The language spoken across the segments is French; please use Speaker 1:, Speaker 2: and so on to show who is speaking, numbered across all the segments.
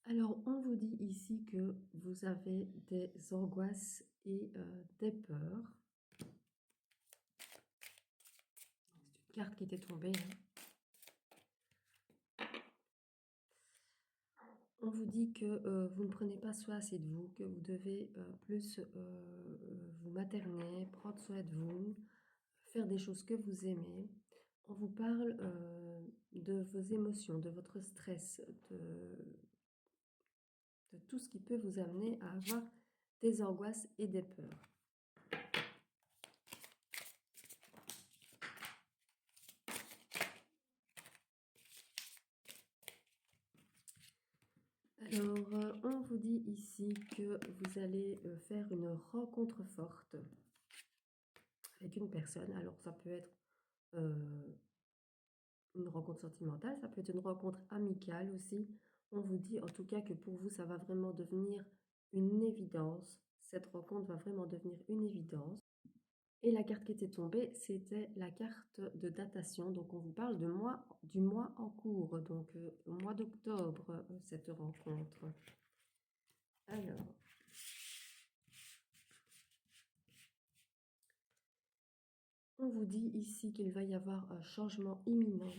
Speaker 1: Alors, on vous dit ici que vous avez des angoisses et des peurs. C'est une carte qui était tombée, hein. On vous dit que vous ne prenez pas soin assez de vous, que vous devez plus vous materner, prendre soin de vous, faire des choses que vous aimez. On vous parle de vos émotions, de votre stress, de tout ce qui peut vous amener à avoir des angoisses et des peurs. Alors, on vous dit ici que vous allez faire une rencontre forte avec une personne. Alors, ça peut être une rencontre sentimentale, ça peut être une rencontre amicale aussi. On vous dit en tout cas que pour vous, ça va vraiment devenir une évidence. Cette rencontre va vraiment devenir une évidence. Et la carte qui était tombée, c'était la carte de datation. Donc, on vous parle du mois en cours, donc au mois d'octobre, cette rencontre. Alors, on vous dit ici qu'il va y avoir un changement imminent.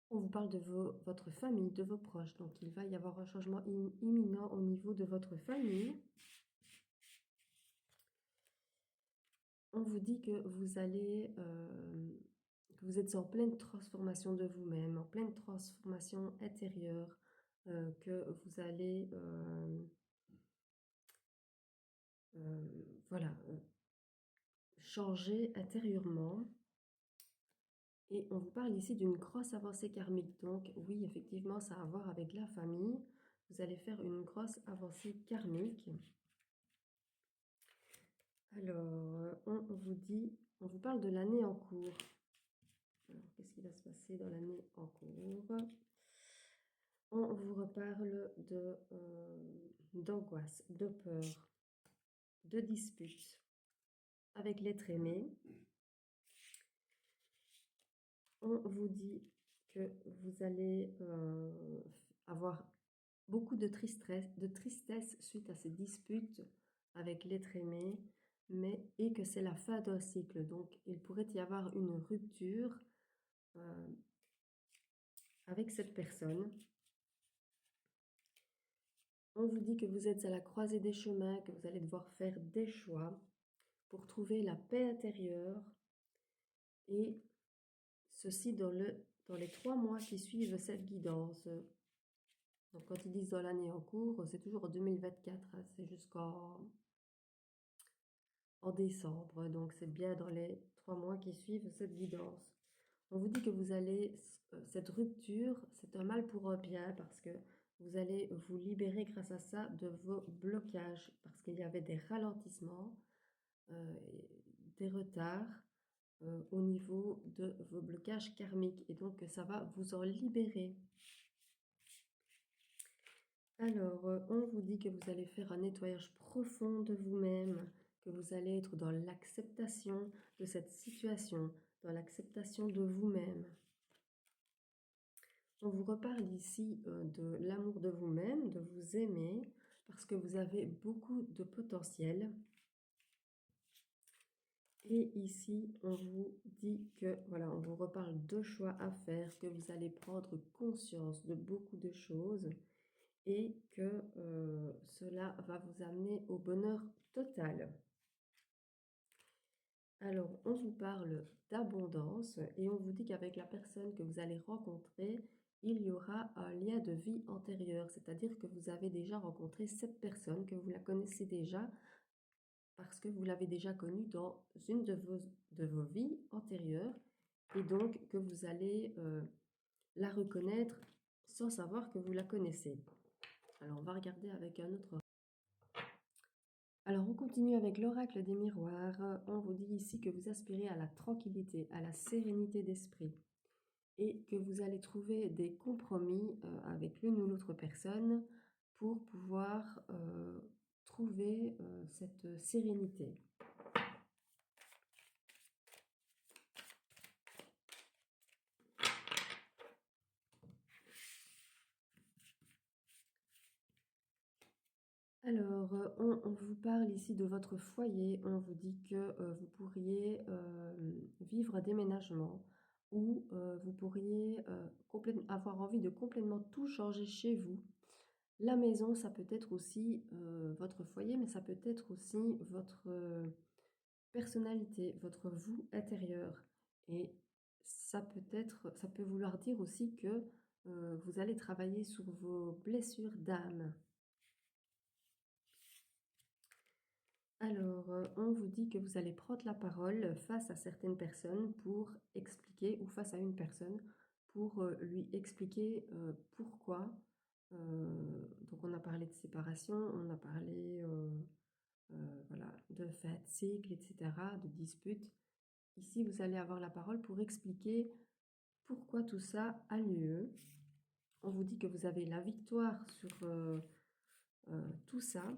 Speaker 1: On vous parle de votre famille, de vos proches. Donc, il va y avoir un changement imminent au niveau de votre famille. On vous dit que que vous êtes en pleine transformation de vous-même, en pleine transformation intérieure, que vous allez, voilà, changer intérieurement. Et on vous parle ici d'une grosse avancée karmique. Donc oui, effectivement, ça a à voir avec la famille. Vous allez faire une grosse avancée karmique. Alors, on vous parle de l'année en cours. Alors, qu'est-ce qui va se passer dans l'année en cours? On vous reparle d'angoisse, de peur, de disputes avec l'être aimé. On vous dit que vous allez avoir beaucoup de tristesse suite à ces disputes avec l'être aimé, et que c'est la fin d'un cycle. Donc, il pourrait y avoir une rupture avec cette personne. On vous dit que vous êtes à la croisée des chemins, que vous allez devoir faire des choix pour trouver la paix intérieure, et ceci dans les 3 mois qui suivent cette guidance. Donc, quand ils disent dans l'année en cours, c'est toujours en 2024, hein, c'est jusqu'en décembre. Donc, c'est bien dans les 3 mois qui suivent cette guidance. On vous dit que cette rupture, c'est un mal pour un bien, parce que vous allez vous libérer grâce à ça de vos blocages, parce qu'il y avait des ralentissements, des retards au niveau de vos blocages karmiques, et donc ça va vous en libérer. Alors, on vous dit que vous allez faire un nettoyage profond de vous-même, que vous allez être dans l'acceptation de cette situation, dans l'acceptation de vous-même. On vous reparle ici de l'amour de vous-même, de vous aimer, parce que vous avez beaucoup de potentiel. Et ici, on vous dit que, voilà, on vous reparle de choix à faire, que vous allez prendre conscience de beaucoup de choses, et que cela va vous amener au bonheur total. Alors, on vous parle d'abondance, et on vous dit qu'avec la personne que vous allez rencontrer, il y aura un lien de vie antérieur, c'est-à-dire que vous avez déjà rencontré cette personne, que vous la connaissez déjà, parce que vous l'avez déjà connue dans une de vos vies antérieures, et donc que vous allez la reconnaître sans savoir que vous la connaissez. Alors, on va regarder avec un autre. Alors, on continue avec l'oracle des miroirs. On vous dit ici que vous aspirez à la tranquillité, à la sérénité d'esprit, et que vous allez trouver des compromis avec l'une ou l'autre personne pour pouvoir trouver cette sérénité. Alors, on vous parle ici de votre foyer. On vous dit que vous pourriez vivre un déménagement ou vous pourriez avoir envie de complètement tout changer chez vous. La maison, ça peut être aussi votre foyer, mais ça peut être aussi votre personnalité, votre vous intérieur. Et ça peut vouloir dire aussi que vous allez travailler sur vos blessures d'âme. Alors, on vous dit que vous allez prendre la parole face à certaines personnes pour expliquer, ou face à une personne, pour lui expliquer pourquoi. Donc, on a parlé de séparation, on a parlé voilà, de fatigue, etc., de disputes. Ici, vous allez avoir la parole pour expliquer pourquoi tout ça a lieu. On vous dit que vous avez la victoire sur tout ça.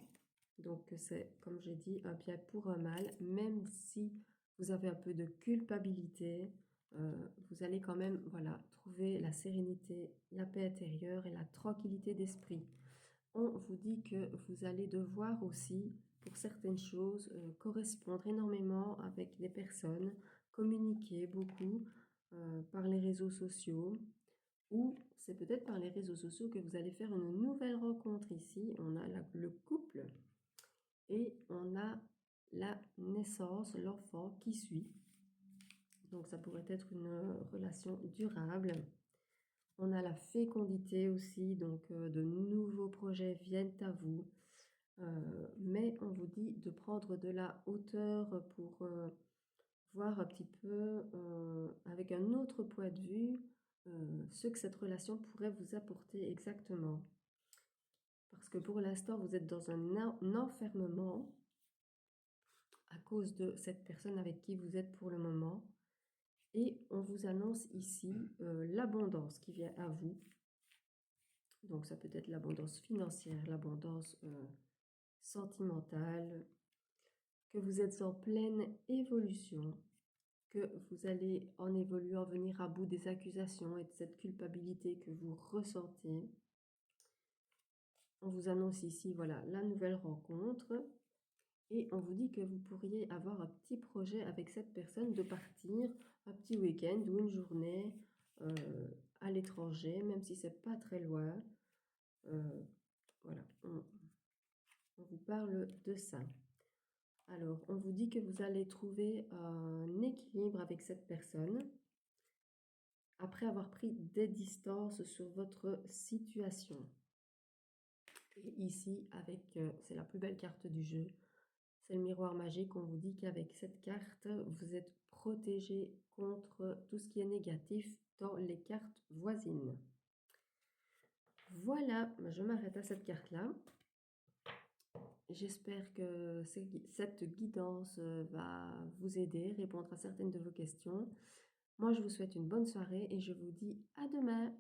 Speaker 1: Donc c'est, comme j'ai dit, un bien pour un mal. Même si vous avez un peu de culpabilité, vous allez quand même voilà, trouver la sérénité, la paix intérieure et la tranquillité d'esprit. On vous dit que vous allez devoir aussi, pour certaines choses, correspondre énormément avec des personnes, communiquer beaucoup par les réseaux sociaux, ou c'est peut-être par les réseaux sociaux que vous allez faire une nouvelle rencontre. Ici, on a le couple et on a la naissance, l'enfant qui suit. Donc ça pourrait être une relation durable. On a la fécondité aussi, donc de nouveaux projets viennent à vous. Mais on vous dit de prendre de la hauteur pour voir un petit peu avec un autre point de vue ce que cette relation pourrait vous apporter exactement. Parce que pour l'instant, vous êtes dans un enfermement à cause de cette personne avec qui vous êtes pour le moment. Et on vous annonce ici l'abondance qui vient à vous. Donc ça peut être l'abondance financière, l'abondance sentimentale, que vous êtes en pleine évolution, que vous allez en évoluant venir à bout des accusations et de cette culpabilité que vous ressentez. On vous annonce ici, voilà, la nouvelle rencontre. Et on vous dit que vous pourriez avoir un petit projet avec cette personne de partir un petit week-end ou une journée à l'étranger, même si c'est pas très loin. Voilà, on vous parle de ça. Alors, on vous dit que vous allez trouver un équilibre avec cette personne après avoir pris des distances sur votre situation. Et ici, c'est la plus belle carte du jeu, c'est le miroir magique. On vous dit qu'avec cette carte, vous êtes protégé contre tout ce qui est négatif dans les cartes voisines. Voilà, je m'arrête à cette carte-là. J'espère que cette guidance va vous aider, répondre à certaines de vos questions. Moi, je vous souhaite une bonne soirée et je vous dis à demain.